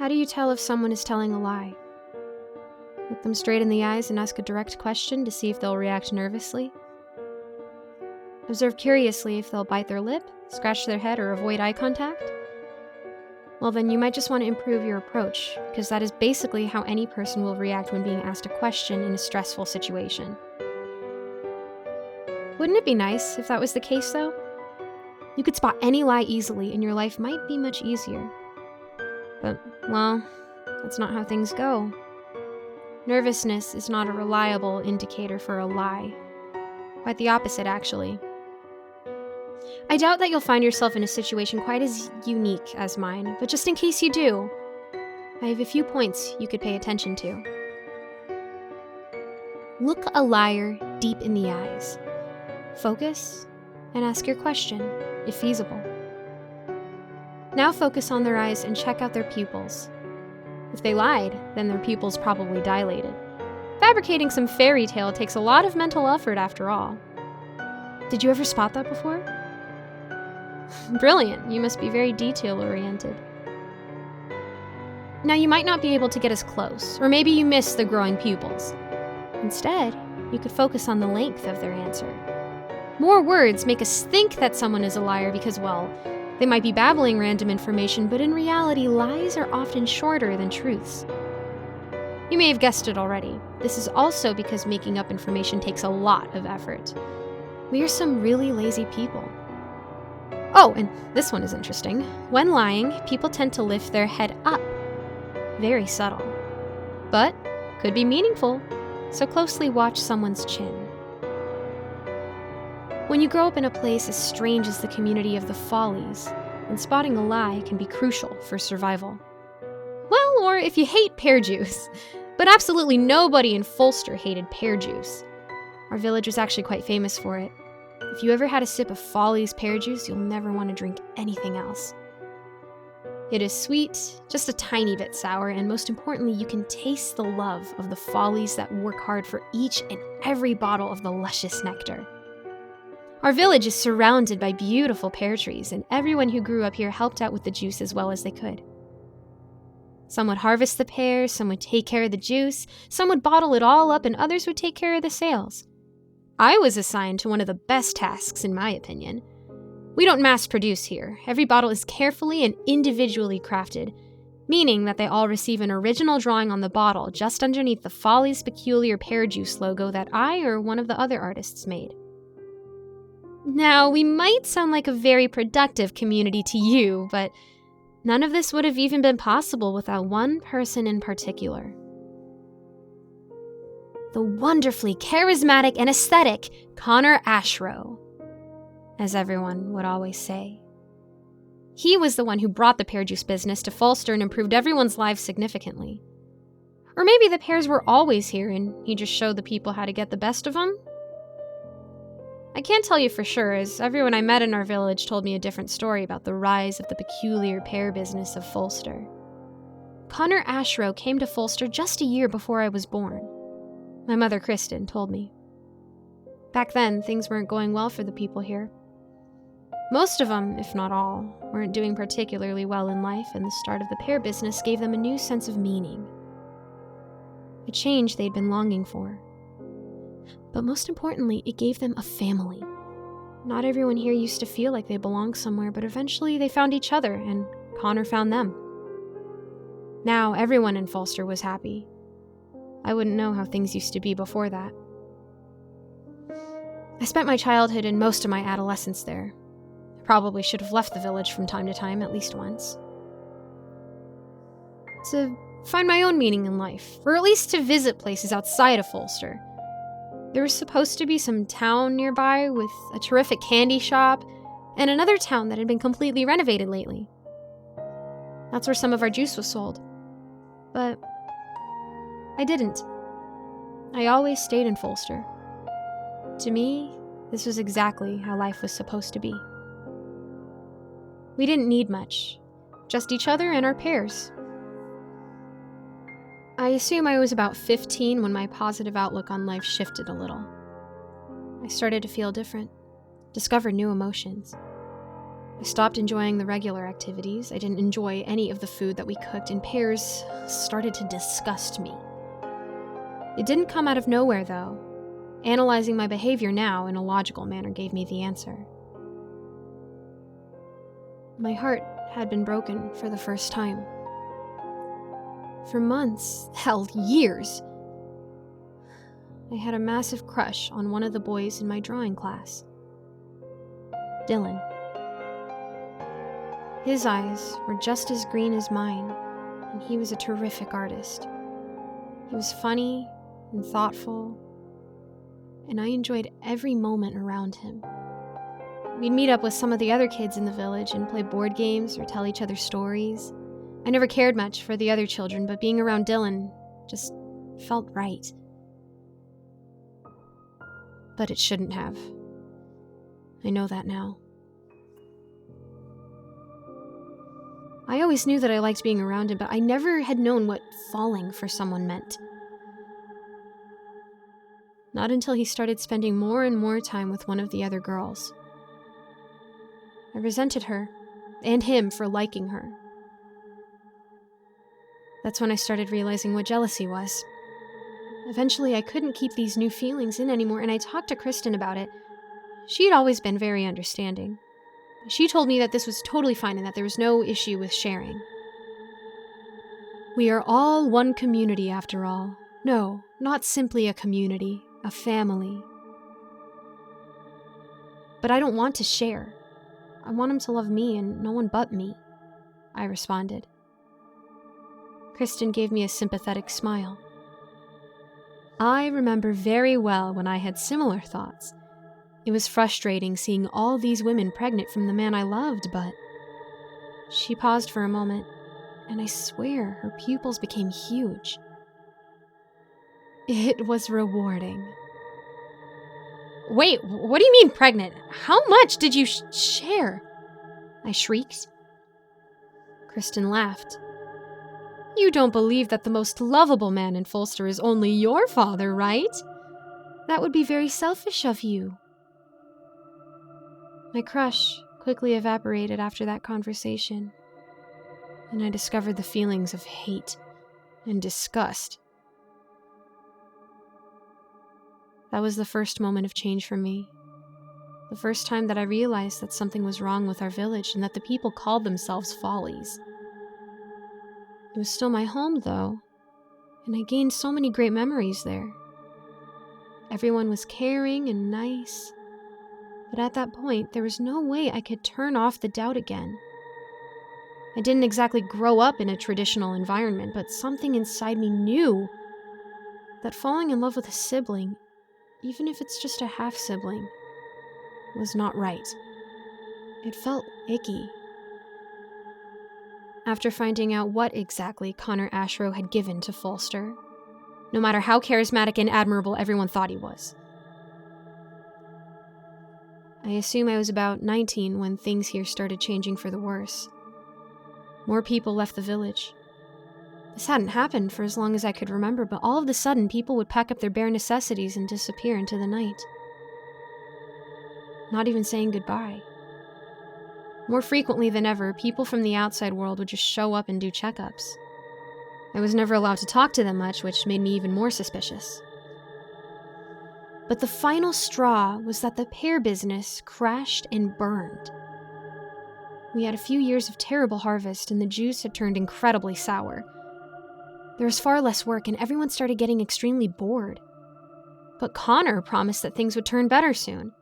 How do you tell if someone is telling a lie? Look them straight in the eyes and ask a direct question to see if they'll react nervously. Observe curiously if they'll bite their lip, scratch their head, or avoid eye contact. Well, then you might just want to improve your approach, because that is basically how any person will react when being asked a question in a stressful situation. Wouldn't it be nice if that was the case, though? You could spot any lie easily, and your life might be much easier. But, well, that's not how things go. Nervousness is not a reliable indicator for a lie. Quite the opposite, actually. I doubt that you'll find yourself in a situation quite as unique as mine, but just in case you do, I have a few points you could pay attention to. Look a liar deep in the eyes. Focus and ask your question, if feasible. Now focus on their eyes and check out their pupils. If they lied, then their pupils probably dilated. Fabricating some fairy tale takes a lot of mental effort after all. Did you ever spot that before? Brilliant, you must be very detail-oriented. Now you might not be able to get as close, or maybe you missed the growing pupils. Instead, you could focus on the length of their answer. More words make us think that someone is a liar because, well, they might be babbling random information, but in reality, lies are often shorter than truths. You may have guessed it already. This is also because making up information takes a lot of effort. We are some really lazy people. Oh, and this one is interesting. When lying, people tend to lift their head up. Very subtle. But could be meaningful, so closely watch someone's chin. When you grow up in a place as strange as the community of the Follies, then spotting a lie can be crucial for survival. Well, or if you hate pear juice. But absolutely nobody in Folster hated pear juice. Our village was actually quite famous for it. If you ever had a sip of Follies pear juice, you'll never want to drink anything else. It is sweet, just a tiny bit sour, and most importantly, you can taste the love of the Follies that work hard for each and every bottle of the luscious nectar. Our village is surrounded by beautiful pear trees, and everyone who grew up here helped out with the juice as well as they could. Some would harvest the pears, some would take care of the juice, some would bottle it all up, and others would take care of the sales. I was assigned to one of the best tasks, in my opinion. We don't mass produce here. Every bottle is carefully and individually crafted, meaning that they all receive an original drawing on the bottle just underneath the Follies Peculiar Pear Juice logo that I or one of the other artists made. Now, we might sound like a very productive community to you, but none of this would have even been possible without one person in particular. The wonderfully charismatic and aesthetic Connor Ashrow, as everyone would always say. He was the one who brought the pear juice business to Folster and improved everyone's lives significantly. Or maybe the pears were always here and he just showed the people how to get the best of them? I can't tell you for sure, as everyone I met in our village told me a different story about the rise of the peculiar pear business of Folster. Connor Ashrow came to Folster just a year before I was born. My mother, Kristen, told me. Back then, things weren't going well for the people here. Most of them, if not all, weren't doing particularly well in life, and the start of the pear business gave them a new sense of meaning. A change they'd been longing for. But most importantly, it gave them a family. Not everyone here used to feel like they belonged somewhere, but eventually they found each other, and Connor found them. Now everyone in Folster was happy. I wouldn't know how things used to be before that. I spent my childhood and most of my adolescence there. I probably should have left the village from time to time, at least once. To find my own meaning in life, or at least to visit places outside of Folster. There was supposed to be some town nearby with a terrific candy shop, and another town that had been completely renovated lately. That's where some of our juice was sold. But I didn't. I always stayed in Folster. To me, this was exactly how life was supposed to be. We didn't need much, just each other and our pears. I assume I was about 15 when my positive outlook on life shifted a little. I started to feel different, discover new emotions. I stopped enjoying the regular activities. I didn't enjoy any of the food that we cooked, and Pears started to disgust me. It didn't come out of nowhere, though. Analyzing my behavior now in a logical manner gave me the answer. My heart had been broken for the first time. For months, hell, years, I had a massive crush on one of the boys in my drawing class. Dylan. His eyes were just as green as mine, and he was a terrific artist. He was funny and thoughtful, and I enjoyed every moment around him. We'd meet up with some of the other kids in the village and play board games or tell each other stories. I never cared much for the other children, but being around Dylan just felt right. But it shouldn't have. I know that now. I always knew that I liked being around him, but I never had known what falling for someone meant. Not until he started spending more and more time with one of the other girls. I resented her, and him for liking her. That's when I started realizing what jealousy was. Eventually, I couldn't keep these new feelings in anymore, and I talked to Kristen about it. She'd always been very understanding. She told me that this was totally fine and that there was no issue with sharing. We are all one community after all. No, not simply a community, a family. But I don't want to share. I want him to love me and no one but me, I responded. Kristen gave me a sympathetic smile. I remember very well when I had similar thoughts. It was frustrating seeing all these women pregnant from the man I loved, but... She paused for a moment, and I swear her pupils became huge. It was rewarding. Wait, what do you mean pregnant? How much did you share? I shrieked. Kristen laughed. You don't believe that the most lovable man in Folster is only your father, right? That would be very selfish of you. My crush quickly evaporated after that conversation, and I discovered the feelings of hate and disgust. That was the first moment of change for me. The first time that I realized that something was wrong with our village and that the people called themselves Follies. It was still my home, though, and I gained so many great memories there. Everyone was caring and nice, but at that point, there was no way I could turn off the doubt again. I didn't exactly grow up in a traditional environment, but something inside me knew that falling in love with a sibling, even if it's just a half-sibling, was not right. It felt icky. After finding out what exactly Connor Ashrow had given to Folster, no matter how charismatic and admirable everyone thought he was. I assume I was about 19 when things here started changing for the worse. More people left the village. This hadn't happened for as long as I could remember, but all of a sudden people would pack up their bare necessities and disappear into the night. Not even saying goodbye. More frequently than ever, people from the outside world would just show up and do checkups. I was never allowed to talk to them much, which made me even more suspicious. But the final straw was that the Pear business crashed and burned. We had a few years of terrible harvest, and the juice had turned incredibly sour. There was far less work, and everyone started getting extremely bored. But Connor promised that things would turn better soon.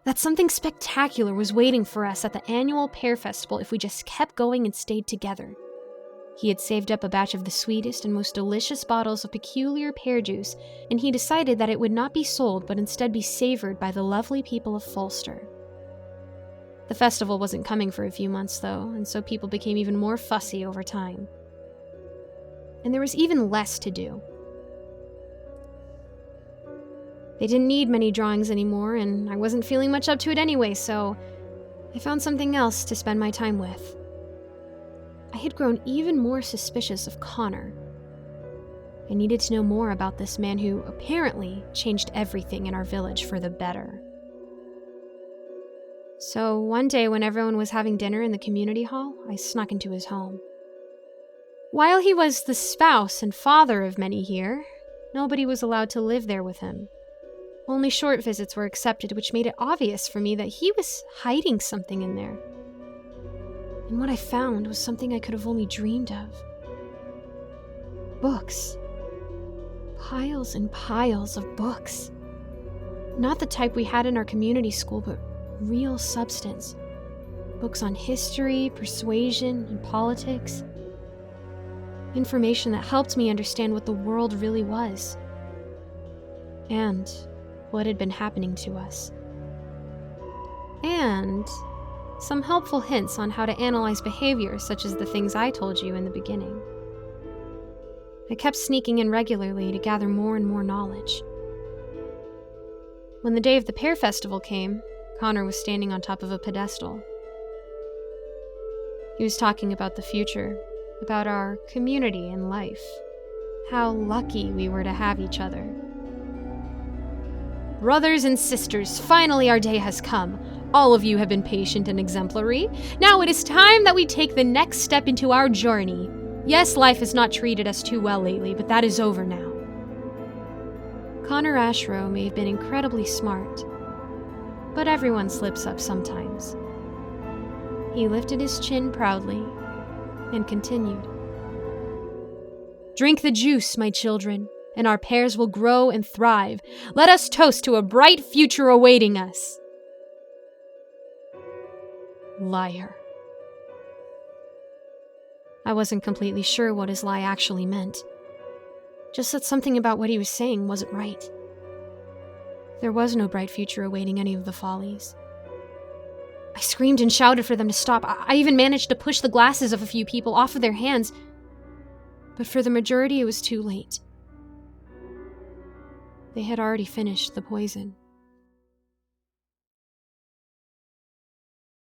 That something spectacular was waiting for us at the annual Pear Festival if we just kept going and stayed together. He had saved up a batch of the sweetest and most delicious bottles of peculiar pear juice, and he decided that it would not be sold but instead be savored by the lovely people of Folster. The festival wasn't coming for a few months, though, and so people became even more fussy over time. And there was even less to do. They didn't need many drawings anymore, and I wasn't feeling much up to it anyway, so I found something else to spend my time with. I had grown even more suspicious of Connor. I needed to know more about this man who apparently changed everything in our village for the better. So one day when everyone was having dinner in the community hall, I snuck into his home. While he was the spouse and father of many here, nobody was allowed to live there with him. Only short visits were accepted, which made it obvious for me that he was hiding something in there. And what I found was something I could have only dreamed of. Books. Piles and piles of books. Not the type we had in our community school, but real substance. Books on history, persuasion, and politics. Information that helped me understand what the world really was. And what had been happening to us. And some helpful hints on how to analyze behavior, such as the things I told you in the beginning. I kept sneaking in regularly to gather more and more knowledge. When the day of the Pear Festival came, Connor was standing on top of a pedestal. He was talking about the future, about our community and life, how lucky we were to have each other. Brothers and sisters, finally our day has come. All of you have been patient and exemplary. Now it is time that we take the next step into our journey. Yes, life has not treated us too well lately, but that is over now. Connor Ashrow may have been incredibly smart, but everyone slips up sometimes. He lifted his chin proudly and continued. Drink the juice, my children, and our pears will grow and thrive. Let us toast to a bright future awaiting us. Liar. I wasn't completely sure what his lie actually meant. Just that something about what he was saying wasn't right. There was no bright future awaiting any of the Follies. I screamed and shouted for them to stop. I even managed to push the glasses of a few people off of their hands. But for the majority, it was too late. They had already finished the poison.